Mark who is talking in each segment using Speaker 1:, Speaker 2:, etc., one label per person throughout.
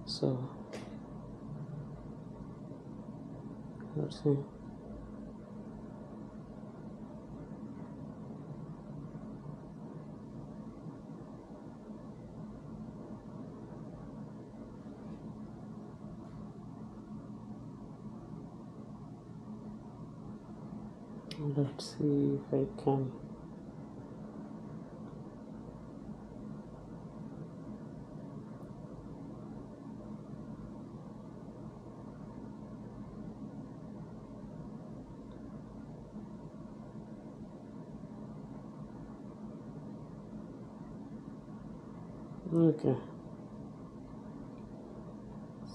Speaker 1: So let's see. Let's see if I can. Okay,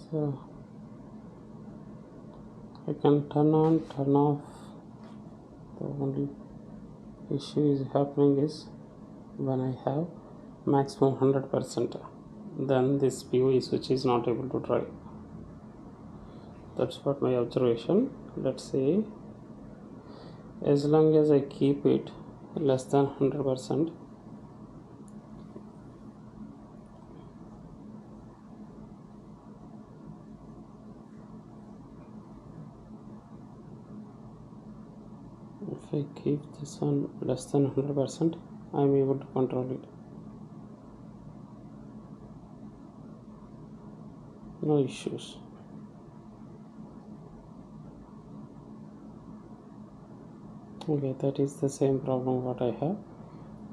Speaker 1: so I can turn on, turn off. The only issue is happening is when I have maximum 100%, then this PoE switch is not able to drive. That's what my observation. Let's say as long as I keep it less than 100%, if I keep this one less than 100%, I'm able to control it. No issues. Okay, that is the same problem what I have.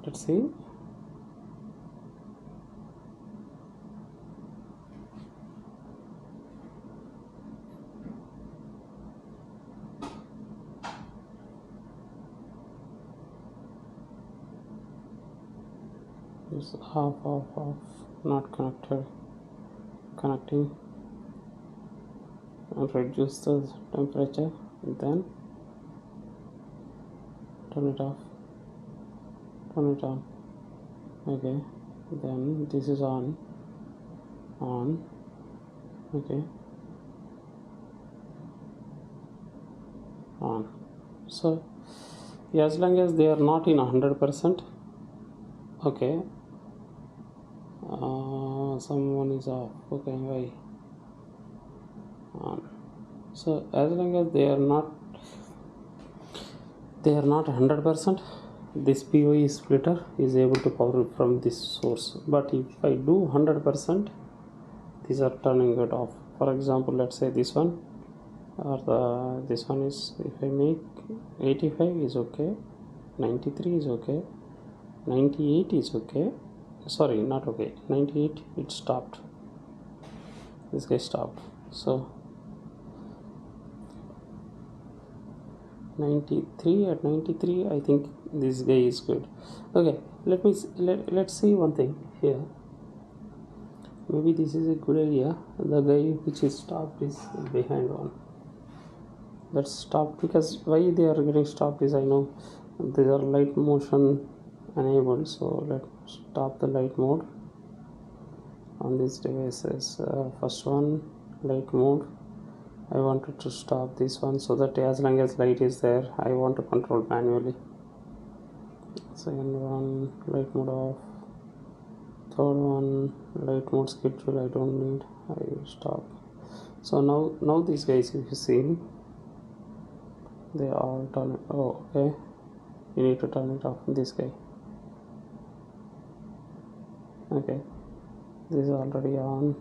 Speaker 1: Let's see. It's off, not connected. Connecting and reduce the temperature, then turn it off, turn it on. Okay, then this is on. Okay, on. So as long as they are not in 100%, okay. Someone is off. Okay, why? On. So as long as they are not 100%, this PoE splitter is able to power from this source. But if I do 100%, these are turning it off. For example, let's say this one, or this one is, if I make 85 is okay, 93 is okay, 98 is okay. Sorry, not okay. 98, it stopped. This guy stopped. So 93, at 93 I think this guy is good. Okay, let's see one thing here. Maybe this is a good idea. The guy which is stopped is behind one. Let's stop, because why they are getting stopped is, I know these are light motion enabled. So let's stop the light mode on these devices. First one, light mode. I wanted to stop this one so that as long as light is there, I want to control manually. Second one, light mode off. Third one, light mode schedule, I don't need, I stop. So now these guys, if you see, they all turn it. Oh, okay, you need to turn it off. This guy, okay, this is already on.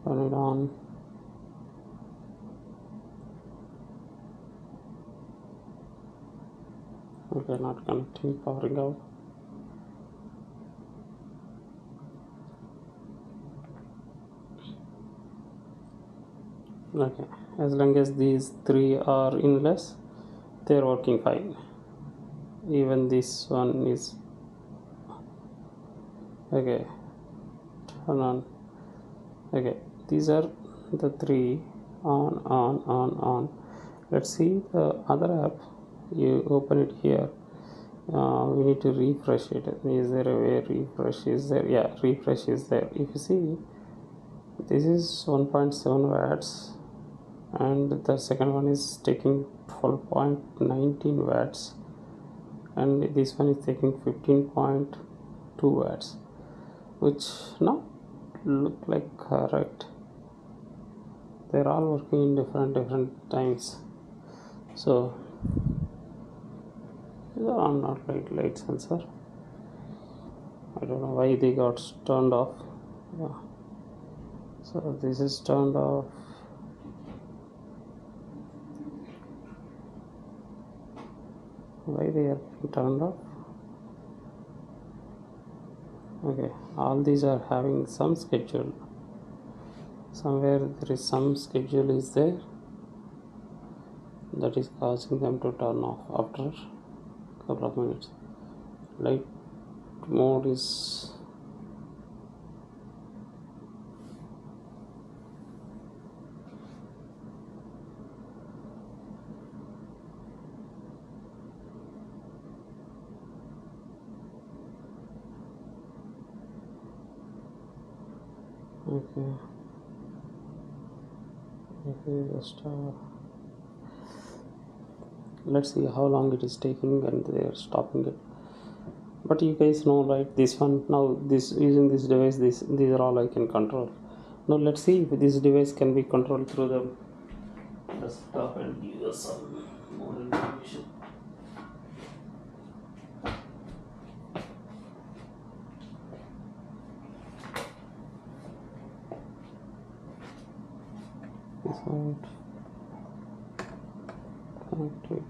Speaker 1: Turn it on. Okay, not connecting, powering out. Okay, as long as these three are in less, they're working fine. Even this one is okay. Turn on. Okay, these are the three on. Let's see the other app. You open it here. We need to refresh it. Is there a way refresh is there? Yeah, refresh is there. If you see, this is 1.7 watts, and the second one is taking 12.19 watts, and this one is taking 15.2 watts, which now look like correct. They're all working in different times. So I'm not light sensor. I don't know why they got turned off. Yeah. So this is turned off. Why they are turned off? Okay, all these are having some schedule. Somewhere there is some schedule is there that is causing them to turn off after a couple of minutes. Light mode is okay. Just let's see how long it is taking, and they are stopping it. But you guys know, right? This one now, this using this device, these are all I can control. Now let's see if this device can be controlled through the desktop and give us some more information. This one, connect to it.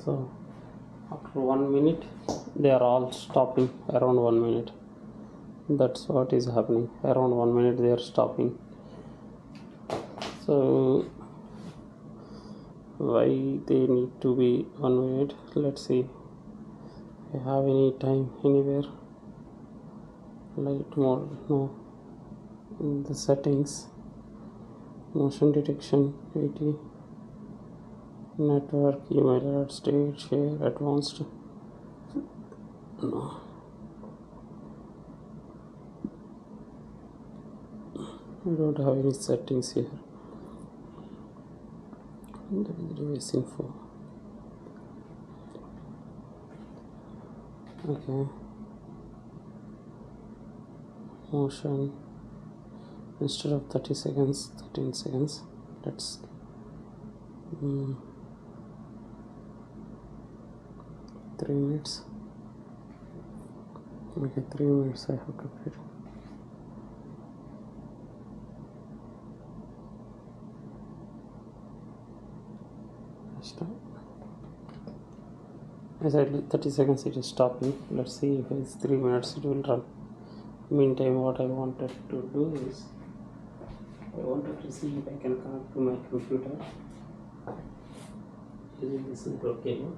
Speaker 1: So after 1 minute, they are all stopping around 1 minute. That's what is happening. Around 1 minute they are stopping. So why they need to be 1 minute? Let's see. I have any time anywhere. Light mode, no. In the settings, motion detection, 80, network, email alert, state, share, advanced. No. I don't have any settings here. That is device info. Okay. Motion, instead of 30 seconds, 13 seconds. Let's 3 minutes. Okay, 3 minutes I have completed. Stop. I said 30 seconds it is stopping. Let's see if it's 3 minutes it will run. Meantime, what I wanted to do is I wanted to see if I can connect to my computer using this network cable.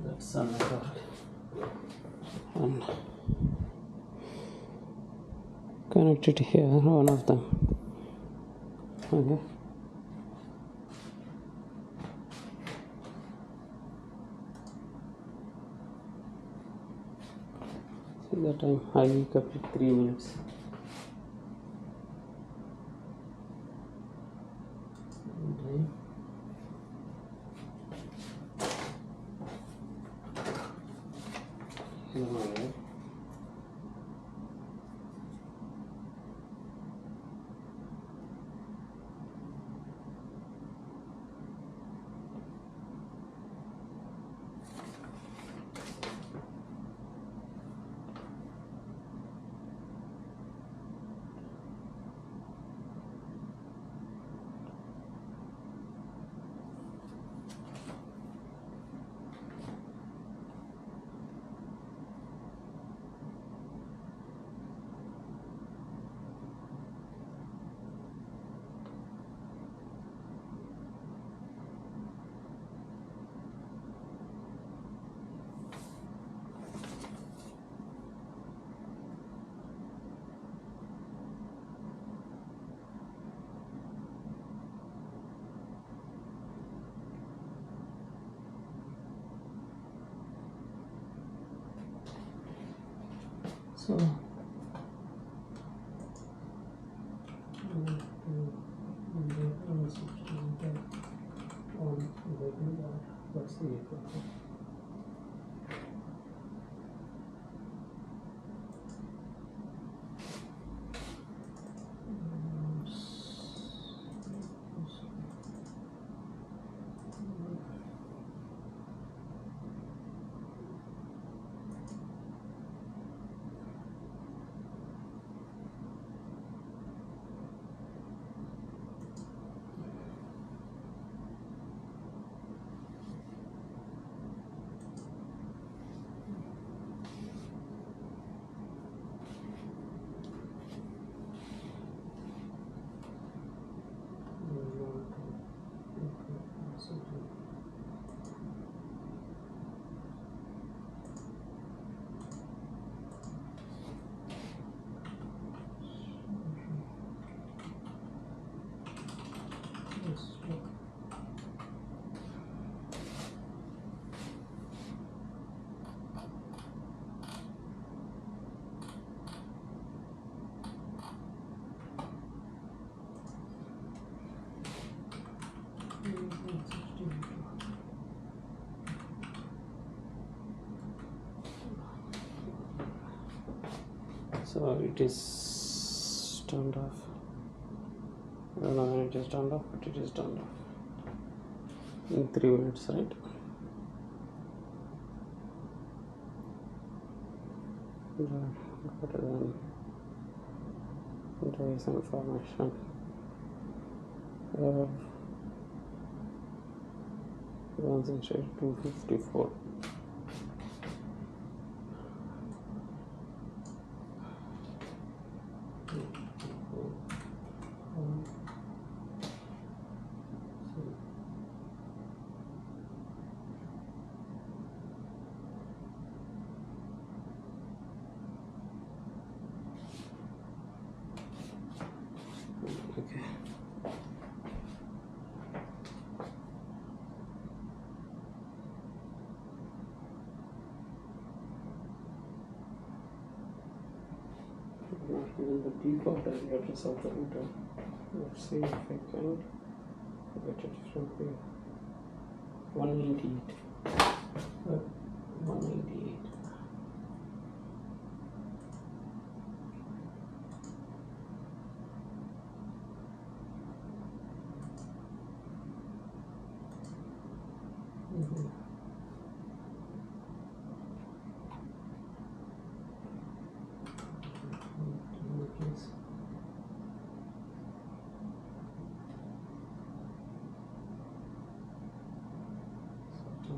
Speaker 1: That's a network. And connect it here, one of them. Okay. See the time, I wake up at 3 minutes. So let's see it. So it is turned off. I don't know when it is turned off, but it is turned off in 3 minutes, right? Better than there is information. Once inside 254. Okay. Not even the default address of the router. Let's see if I can get it from here. 198. 198.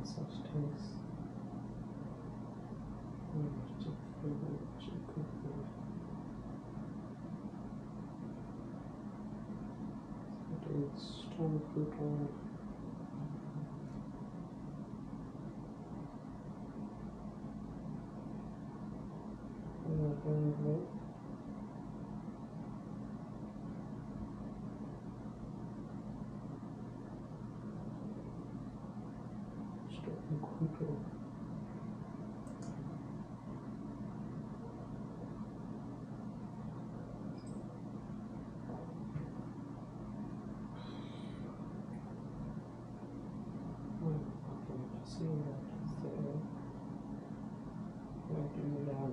Speaker 1: Such things. Strong control. Control. See that is there. Where do you learn?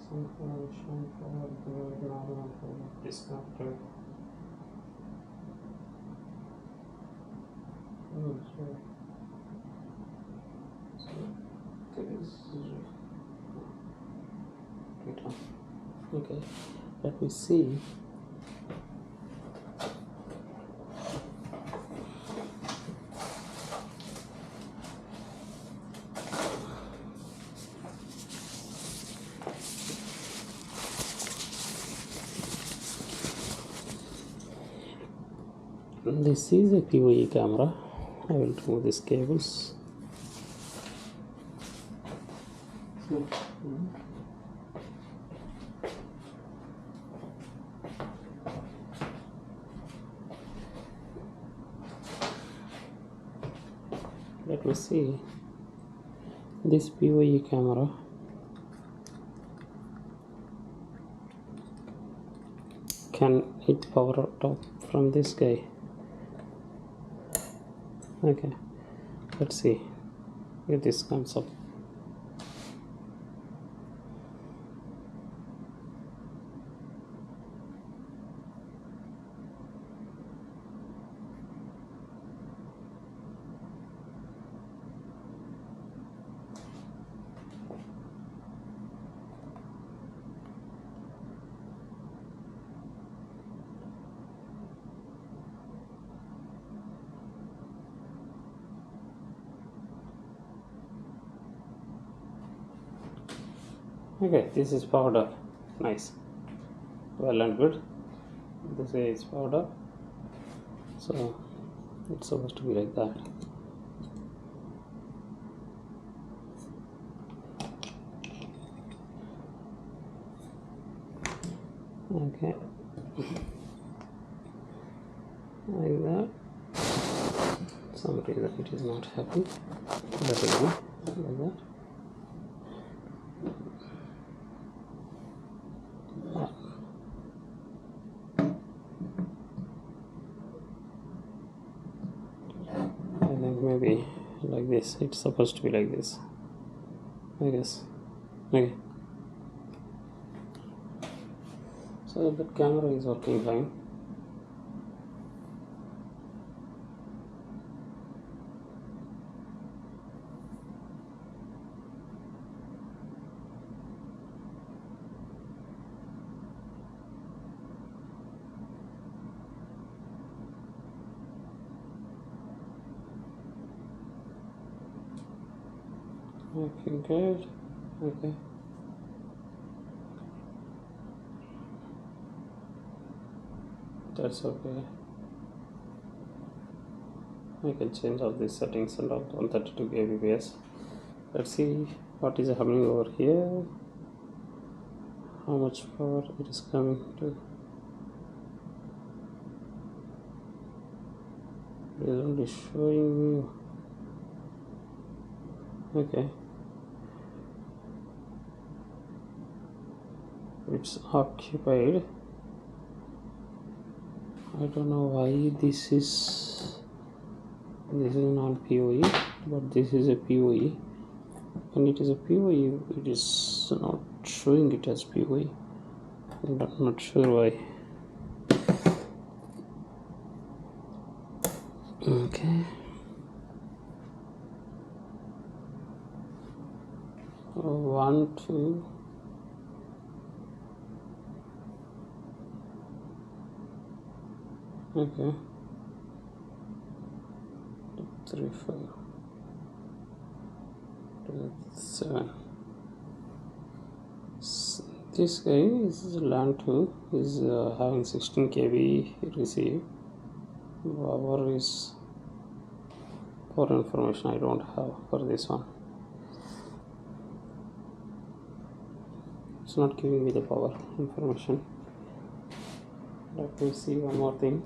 Speaker 1: Some information for the normal for disconnected. Oh, sorry. So there is data. Okay, let me see. This is a PoE camera. I will remove these cables. Let me see this PoE camera. Can it power up from this guy? Okay, let's see if this comes up. Okay, this is powered up. Nice. Well and good. This is powered up. So it's supposed to be like that. Okay. Like that. Some reason it is not happy. That will be like that. I think maybe like this. It's supposed to be like this, I guess. Okay. So that camera is working fine. Okay, good. Okay. That's okay. I can change all these settings and all 132 kbps. Let's see what is happening over here. How much power it is coming to. It is only showing me. Okay. It's occupied. I don't know why this is not PoE, but this is a PoE. When it is a PoE, it is not showing it as PoE. I'm not sure why. Okay. 1, 2. Okay. 3, 4, 7. This guy is LAN 2 is having 16 kb receive. Power is for information I don't have for this one. It's not giving me the power information. Let me see one more thing.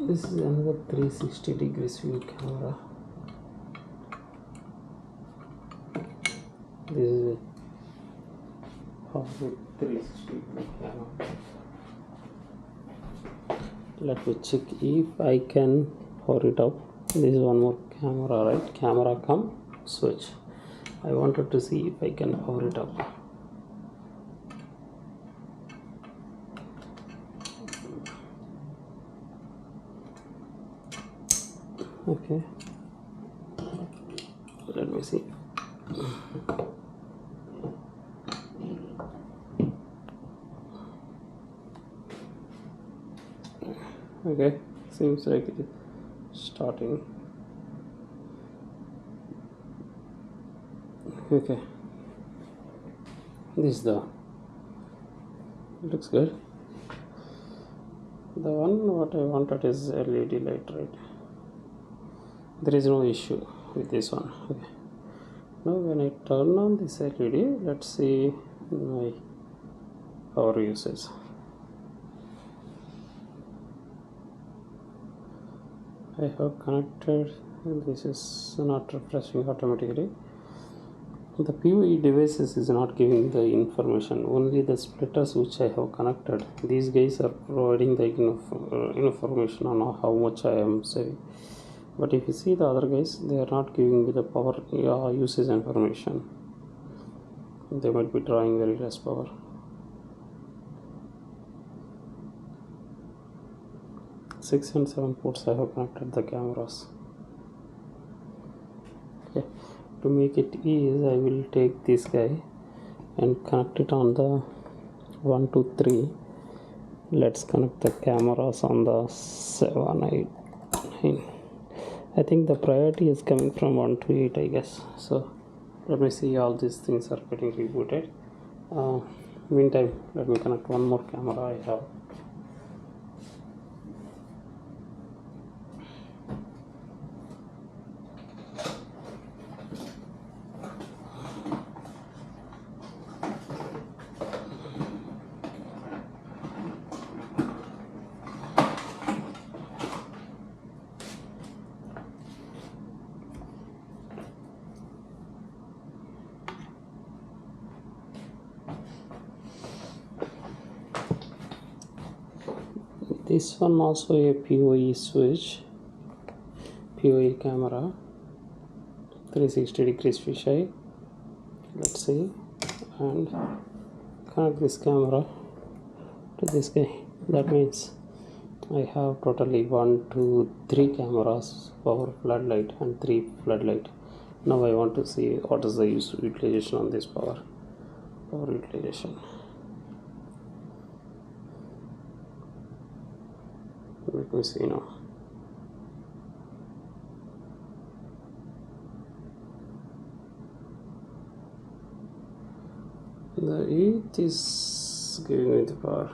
Speaker 1: This is another 360 degrees view camera. This is a 360 view camera. Let me check if I can power it up. This is one more camera, right? Camera come switch. I wanted to see if I can power it up. Okay, let me see. Okay, seems like it is starting. Okay, this is the looks good. The one what I wanted is LED light, right? There is no issue with this one. Okay, now when I turn on this LED, let's see my power usage. I have connected, and this is not refreshing automatically. The PoE devices is not giving the information, only the splitters which I have connected. These guys are providing the information on how much I am saving. But if you see the other guys, they are not giving me the power usage information. They might be drawing very less power. Six and 7 ports I have connected the cameras. Okay. To make it easy, I will take this guy and connect it on the 1 2 3. Let's connect the cameras on the 7 8 9. I think the priority is coming from 1 to 8, I guess. So let me see, all these things are getting rebooted. Meantime, let me connect one more camera I have. This one also a PoE switch, PoE camera, 360 degrees fisheye. Let's see, and connect this camera to this guy. That means I have totally 1 2 3 cameras, power floodlight and 3 floodlight. Now I want to see what is the utilization on this power utilization. Let me see now. The 8 is giving me the power.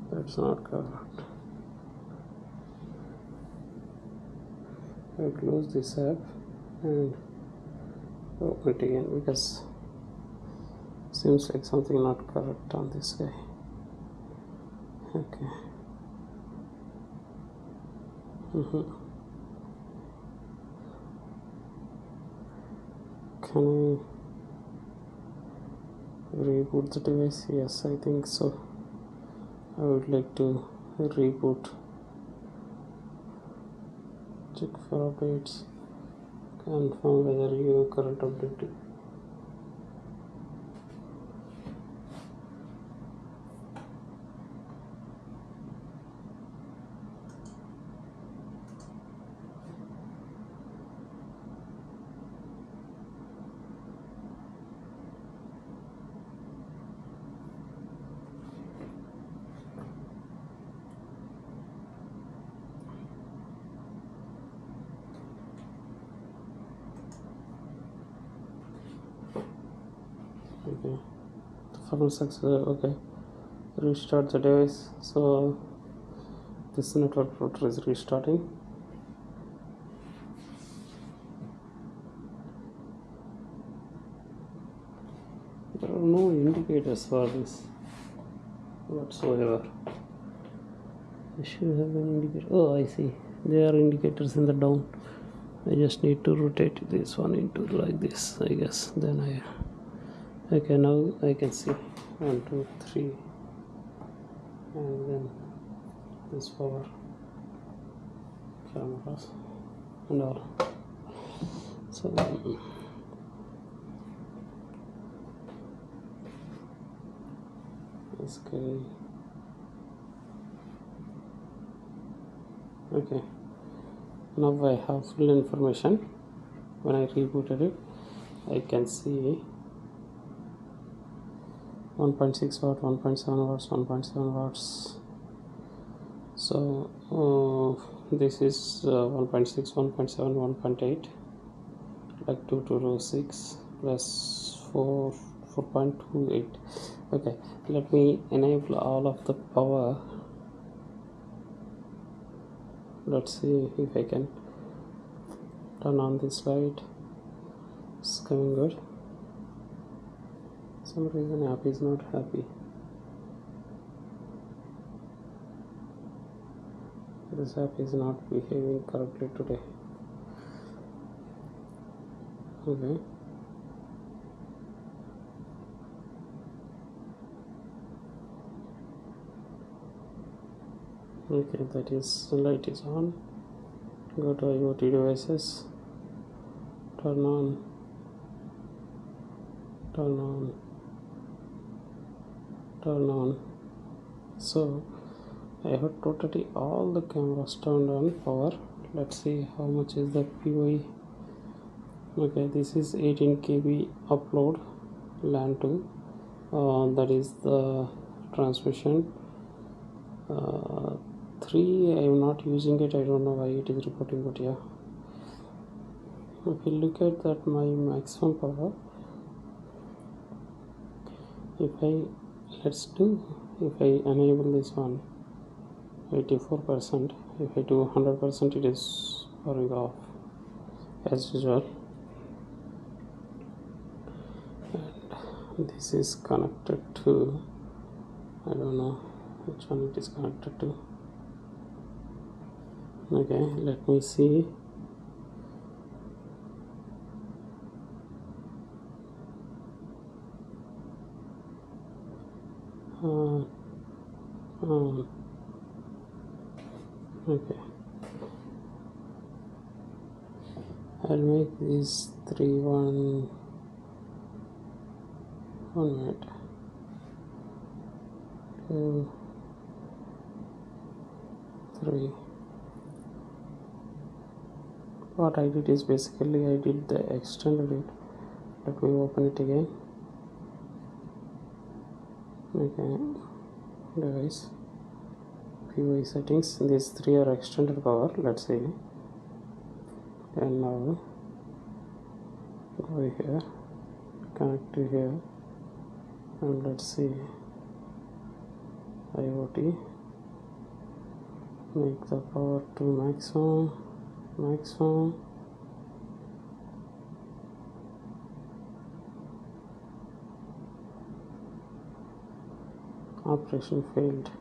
Speaker 1: That's not covered. I close this app and open it again because seems like something not correct on this guy. Okay. Can I reboot the device? Yes, I think so. I would like to reboot. Check for updates. Confirm whether your current update. Okay, the success. Okay, restart the device. So this network router is restarting. There are no indicators for this whatsoever. I should have an indicator. Oh, I see. There are indicators in the down. I just need to rotate this one into like this, I guess. Then okay, now I can see 1 2 3, and then this power cameras and all. So this guy. Okay, now I have full information. When I rebooted it, I can see 1.6 watt, 1.7 watts, 1.7 watts. So this is 1.6, 1.7, 1.8, like 2 to 6 plus 4, 4.28. Okay, let me enable all of the power. Let's see if I can turn on this light. It's coming good. Some reason app is not happy. This app is not behaving correctly today. Okay. Okay, that is, light is on. Go to IoT devices, turn on, turn on, turn on. So I have totally all the cameras turned on power. Let's see how much is the POE. Okay, this is 18 KB upload LAN 2. That is the transmission. 3 I am not using it. I don't know why it is reporting, but yeah, if you look at that, my maximum power, if I enable this one 84%, if I do 100%, it is powering off as usual. And this is connected to, I don't know which one it is connected to. Okay, let me see. Okay, I'll make these 1 minute. 2, 3. What I did is basically I did the extended it. Let me open it again. Okay, device, POE settings. These 3 are extended power. Let's see. And now go here, connect to here, and let's see. IoT, make the power to maximum. Operation failed.